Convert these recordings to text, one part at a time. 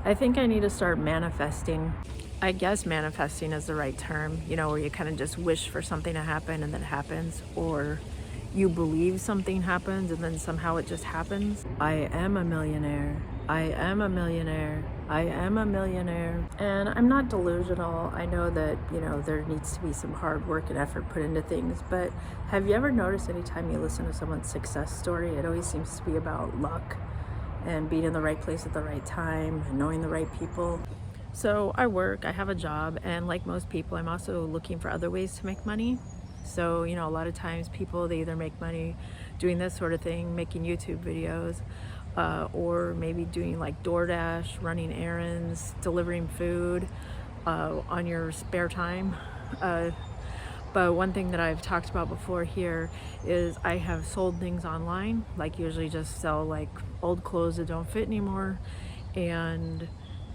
I think I need to start manifesting. I guess manifesting is the right term, you know, where you kind of just wish for something to happen and then it happens, or you believe something happens and then somehow it just happens. I am a millionaire. I am a millionaire. I am a millionaire. And I'm not delusional. I know that, you know, there needs to be some hard work and effort put into things, but have you ever noticed anytime you listen to someone's success story, it always seems to be about luck and being in the right place at the right time and knowing the right people. So I work, I have a job, and like most people, I'm also looking for other ways to make money. So, you know, a lot of times people, they either make money doing this sort of thing, making YouTube videos, or maybe doing like DoorDash, running errands, delivering food on your spare time. But one thing that I've talked about before here is I have sold things online, like usually just sell like old clothes that don't fit anymore. And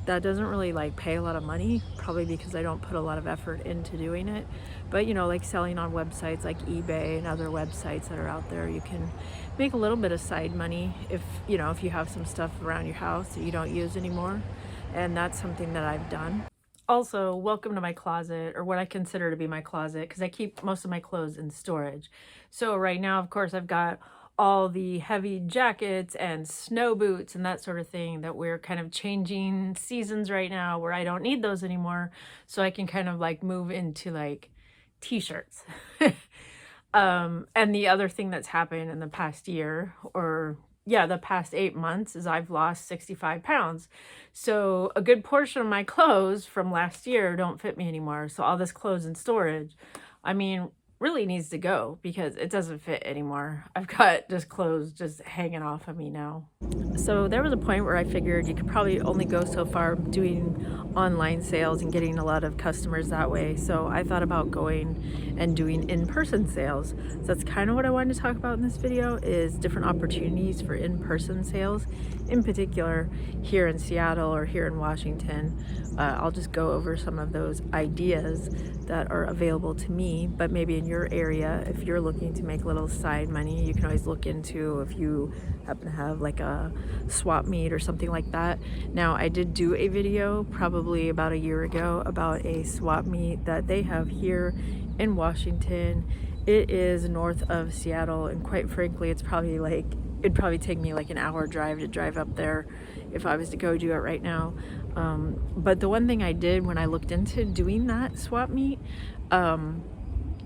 that doesn't really like pay a lot of money, probably because I don't put a lot of effort into doing it. But you know, like selling on websites like eBay and other websites that are out there, you can make a little bit of side money if, you know, if you have some stuff around your house that you don't use anymore. And that's something that I've done. Also, welcome to my closet, or what I consider to be my closet, because I keep most of my clothes in storage. So right now, of course, I've got all the heavy jackets and snow boots and that sort of thing that we're kind of changing seasons right now, where I don't need those anymore. So I can kind of like move into like t-shirts. And the other thing that's happened in the past year, or yeah, the past 8 months, is I've lost 65 pounds. So a good portion of my clothes from last year don't fit me anymore. So all this clothes in storage, I mean, really needs to go because it doesn't fit anymore. I've got just clothes just hanging off of me now. So there was a point where I figured you could probably only go so far doing online sales and getting a lot of customers that way. So I thought about going and doing in-person sales. So that's kind of what I wanted to talk about in this video, is different opportunities for in-person sales. In particular, here in Seattle or here in Washington, I'll just go over some of those ideas that are available to me. But maybe in your area, if you're looking to make a little side money, you can always look into if you happen to have like a swap meet or something like that. Now, I did do a video probably about a year ago about a swap meet that they have here in Washington. It is north of Seattle, and quite frankly, it's probably like, it'd probably take me like an hour drive to drive up there if I was to go do it right now. But the one thing I did when I looked into doing that swap meet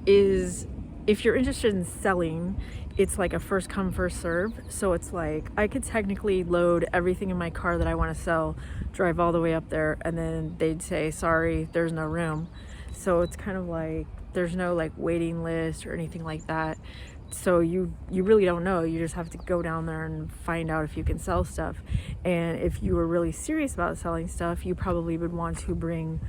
is, if you're interested in selling, it's like a first come first serve. So it's like I could technically load everything in my car that I want to sell, drive all the way up there, and then they'd say, sorry, there's no room. So it's kind of like there's no like waiting list or anything like that. So you really don't know. You just have to go down there and find out if you can sell stuff. And if you were really serious about selling stuff, you probably would want to bring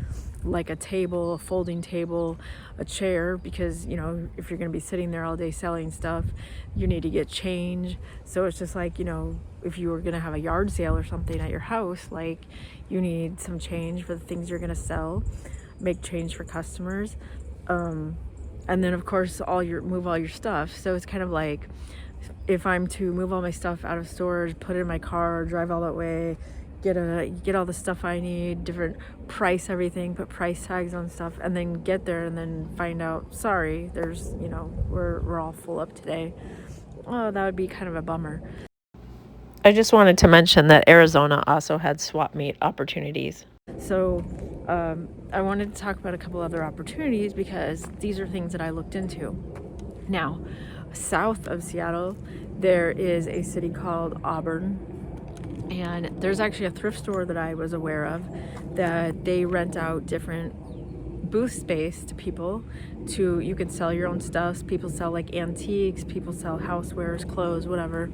like a table, a folding table, a chair, because, you know, if you're going to be sitting there all day selling stuff, you need to get change. So it's just like, you know, if you were going to have a yard sale or something at your house, like you need some change for the things you're going to sell, make change for customers. And then of course move all your stuff. So it's kind of like, if I'm to move all my stuff out of storage, put it in my car, drive all that way, get all the stuff I need, different price everything, put price tags on stuff, and then get there and then find out, sorry, there's, you know, we're all full up today. Oh, that would be kind of a bummer. I just wanted to mention that Arizona also had swap meet opportunities. So I wanted to talk about a couple other opportunities because these are things that I looked into. Now, south of Seattle, there is a city called Auburn, and there's actually a thrift store that I was aware of that they rent out different booth space to people. You can sell your own stuff. People sell like antiques, people sell housewares, clothes, whatever.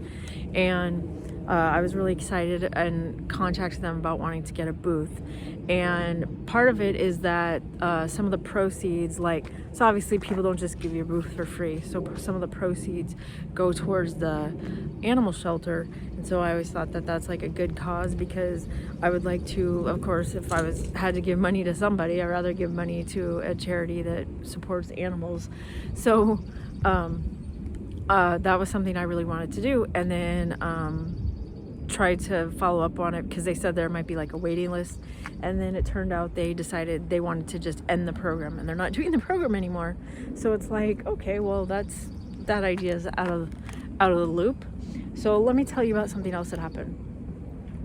And I was really excited and contacted them about wanting to get a booth. And part of it is that some of the proceeds, so obviously people don't just give you a booth for free. So some of the proceeds go towards the animal shelter. And so I always thought that that's like a good cause, because I would like to, of course, if I had to give money to somebody, I'd rather give money to a charity that supports animals. So that was something I really wanted to do. And then tried to follow up on it because they said there might be like a waiting list, and then it turned out they decided they wanted to just end the program, and they're not doing the program anymore. So it's like, okay, well, that idea is out of the loop. So let me tell you about something else that happened.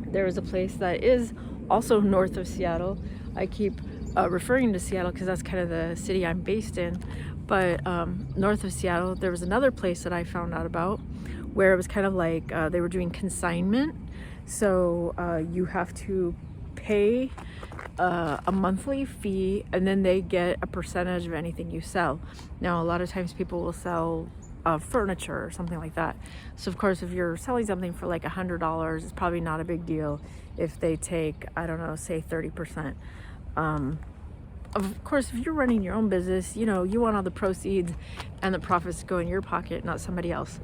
There was a place that is also north of Seattle. I keep referring to Seattle because that's kind of the city I'm based in, but north of Seattle there was another place that I found out about where it was kind of like they were doing consignment. So you have to pay a monthly fee, and then they get a percentage of anything you sell. Now, a lot of times people will sell furniture or something like that. So of course, if you're selling something for like $100, it's probably not a big deal if they take, I don't know, say 30%. Of course, if you're running your own business, you want all the proceeds and the profits to go in your pocket, not somebody else.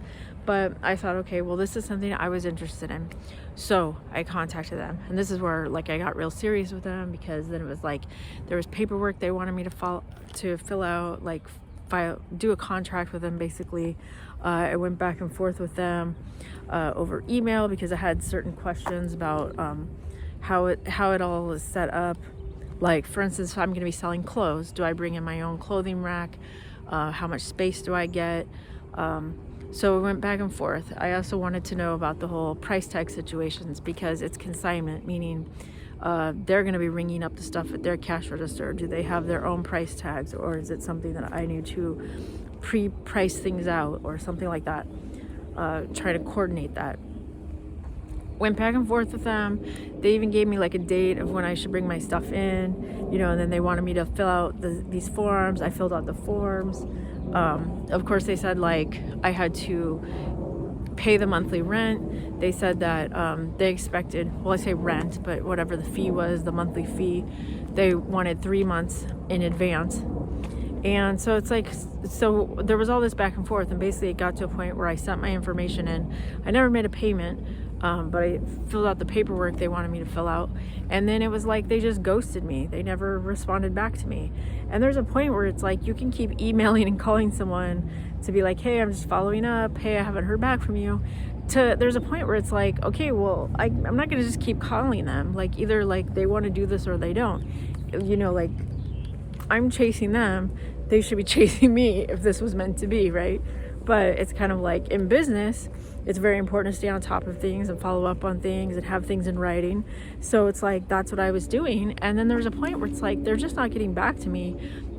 But I thought, okay, well, this is something I was interested in. So I contacted them, and this is where like I got real serious with them, because then it was like there was paperwork they wanted me to fill out, like do a contract with them basically. I went back and forth with them over email because I had certain questions about how it all is set up. Like, for instance, if I'm going to be selling clothes, do I bring in my own clothing rack? How much space do I get? So we went back and forth. I also wanted to know about the whole price tag situations, because it's consignment, meaning they're going to be ringing up the stuff at their cash register. Do they have their own price tags, or is it something that I need to pre-price things out or something like that? Try to coordinate that. Went back and forth with them. They even gave me like a date of when I should bring my stuff in, and then they wanted me to fill out these forms. I filled out the forms. Of course, they said like I had to pay the monthly rent. They said that they expected, well, I say rent, but whatever the fee was, the monthly fee, they wanted 3 months in advance. And so it's like, so there was all this back and forth, and basically it got to a point where I sent my information in. I never made a payment, but I filled out the paperwork they wanted me to fill out, and then it was like they just ghosted me. They never responded back to me. And there's a point where it's like you can keep emailing and calling someone to be like, hey, I'm just following up, hey, I haven't heard back from you, there's a point where it's like, okay, well, I'm not gonna just keep calling them. Like, either like they want to do this or they don't. Like, I'm chasing them, they should be chasing me if this was meant to be, right? But it's kind of like in business, it's very important to stay on top of things and follow up on things and have things in writing. So it's like, that's what I was doing. And then there's a point where it's like, they're just not getting back to me.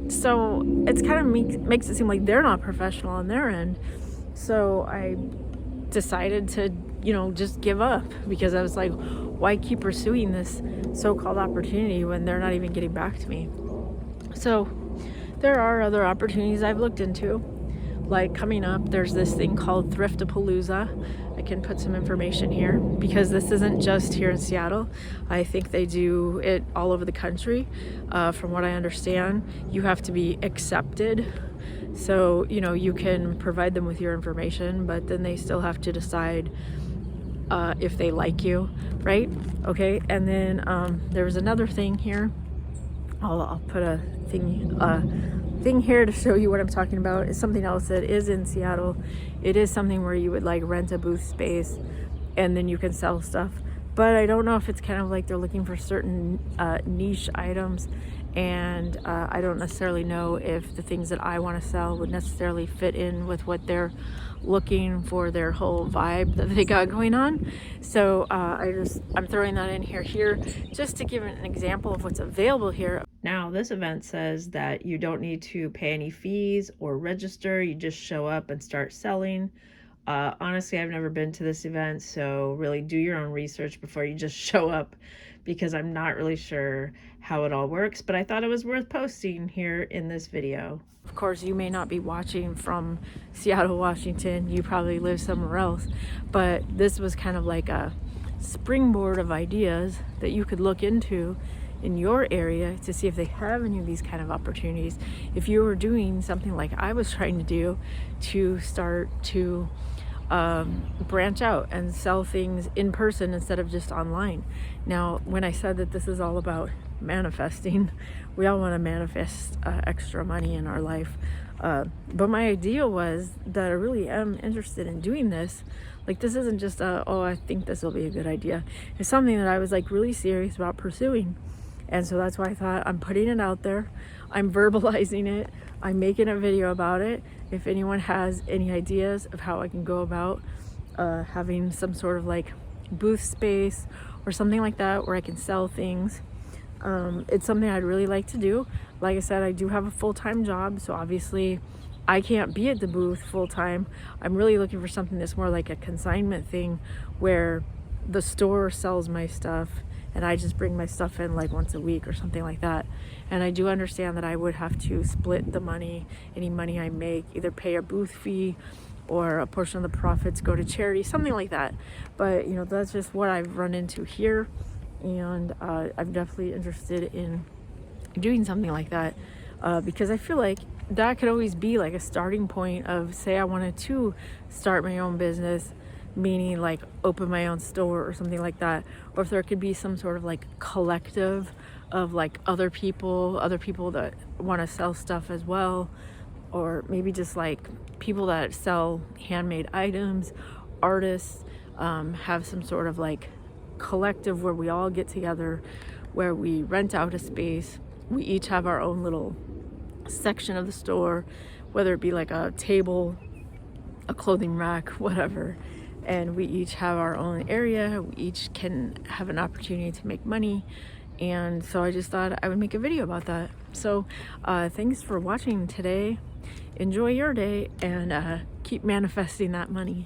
So it's kind of makes it seem like they're not professional on their end. So I decided to, just give up, because I was like, why keep pursuing this so-called opportunity when they're not even getting back to me? So there are other opportunities I've looked into. Like, coming up, there's this thing called Thriftapalooza. I can put some information here, because this isn't just here in Seattle. I think they do it all over the country. From what I understand, you have to be accepted. So, you can provide them with your information, but then they still have to decide if they like you, right? Okay, and then there was another thing here. I'll put a thing here to show you what I'm talking about. It's something else that is in Seattle. It is something where you would like rent a booth space and then you can sell stuff. But I don't know if it's kind of like they're looking for certain niche items, and I don't necessarily know if the things that I want to sell would necessarily fit in with what they're looking for, their whole vibe that they got going on. So I'm throwing that in here just to give an example of what's available here. Now, this event says that you don't need to pay any fees or register. You just show up and start selling. Honestly, I've never been to this event, so really do your own research before you just show up, because I'm not really sure how it all works, but I thought it was worth posting here in this video. Of course, you may not be watching from Seattle, Washington. You probably live somewhere else, but this was kind of like a springboard of ideas that you could look into in your area to see if they have any of these kind of opportunities. If you were doing something like I was trying to do, to start to branch out and sell things in person instead of just online. Now, when I said that this is all about manifesting, we all want to manifest extra money in our life. But my idea was that I really am interested in doing this Like, this isn't just a, oh, I think this will be a good idea. It's something that I was like really serious about pursuing. And so that's why I thought, I'm putting it out there. I'm verbalizing it. I'm making a video about it. If anyone has any ideas of how I can go about having some sort of like booth space or something like that where I can sell things, it's something I'd really like to do. Like I said, I do have a full-time job, so obviously I can't be at the booth full-time. I'm really looking for something that's more like a consignment thing where the store sells my stuff and I just bring my stuff in like once a week or something like that. And I do understand that I would have to split the money, any money I make, either pay a booth fee or a portion of the profits go to charity, something like that. But you know, that's just what I've run into here, and I'm definitely interested in doing something like that because I feel like that could always be like a starting point of, say I wanted to start my own business, meaning like open my own store or something like that, or if there could be some sort of like collective of like other people that want to sell stuff as well, or maybe just like people that sell handmade items, artists, have some sort of like collective where we all get together, where we rent out a space, we each have our own little section of the store, whether it be like a table, a clothing rack, whatever, and we each have our own area, we each can have an opportunity to make money. And so I just thought I would make a video about that. So thanks for watching today. Enjoy your day, and keep manifesting that money.